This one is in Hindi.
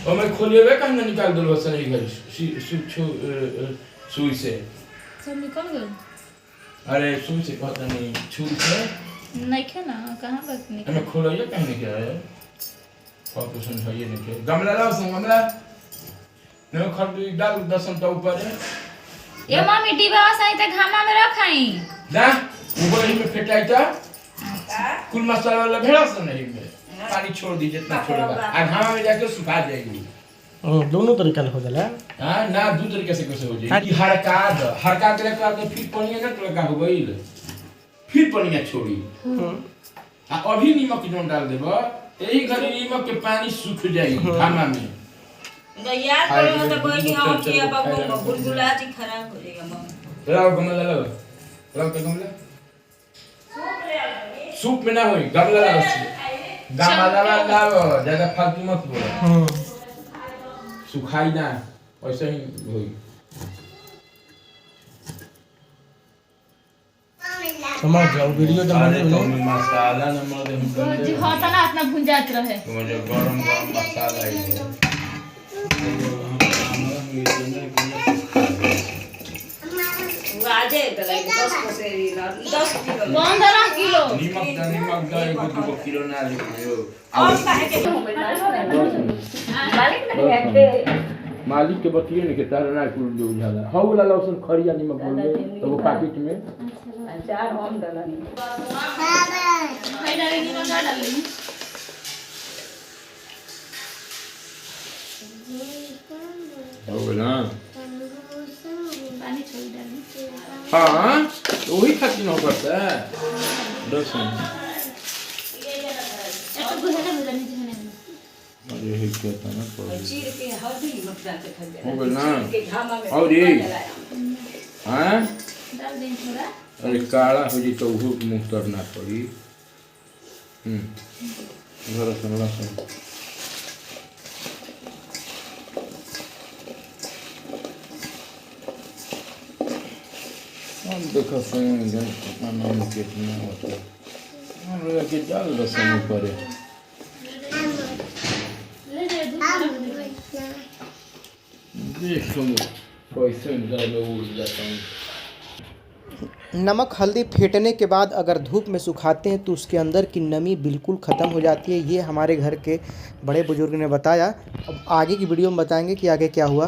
और मैं खोलिए हुए कहीं ना निकाल दो बस नहीं घर सुई से सब निकल गए। अरे सुई से पता नहीं छुरी से नहीं खे ना कहाँ तक निकल। मैं खोलिए कहीं नहीं क्या है ऑपरेशन है ये नहीं गमला लाओ गमला नहीं खरीद डाल 10 तो ऊपर है ये मम्मी डिब्बा सही त घामा में रखाई ना ऊपर ही में फेटाई था कुल मसाला वाला भेड़ा से नहीं में पानी छोड़ दी जितना छोड़ेगा आ घामा में जाके सुखा जाएगी। दोनों तरीका हो जाला। हां ना दो तरीके से कैसे हो जाएगी कि हरका करे के फिर पानी ना तो लगा हो गई फिर पानी छोड़ी आ अभी नमक जोन डाल देबो यही घड़ी नीमक के पानी सूख जाएगी घामा में याद करो तो कोई नहीं हम किया बाबू बुलबुला जी खराब हो जाएगा मम्मी लाओ गमला लाओ के गमला सूप में ना होई गमला लाओ लाओ ज्यादा फालतू मत बोलो सुखाई ना ऐसे ही होई समझ जाओ वीडियो डालने में मसाला नमक दे जी होता ना अपना भुंजात रहे मुझे गरम मसाला है आजे तो लाइक 10 किलो 15 किलो नमक दा 1-2 किलो ना लियो और काहे के मालिक के बतिए ने के तारा ना कुल जो जाला हौ वाला लहसुन खरिया नमक बोल दे तो वो पैकेट में अचार हम डालनी खाई डालेंगे ना डालेंगे हो ना पानी छोड़ डालेंगे हां वही खातिर न करता है लहसुन ऐसा गुजरना गुजरने जने अरे हे क्या था ना चीर के हल्दी मत डाल के खा दे हो ना के घामा में और ये हां डाल दें थोड़ा अरे काला हो जी तो वो मुंह करना पड़ी लहसुन हम देखो सही जन नाम कितना होता है हम लोग के डाल लहसुन ऊपर है ले ले दूध देखो पैसे निकाल उड़ जाता हूँ। नमक हल्दी फेंटने के बाद अगर धूप में सुखाते हैं तो उसके अंदर की नमी बिल्कुल ख़त्म हो जाती है। ये हमारे घर के बड़े बुजुर्ग ने बताया। अब आगे की वीडियो में बताएंगे कि आगे क्या हुआ।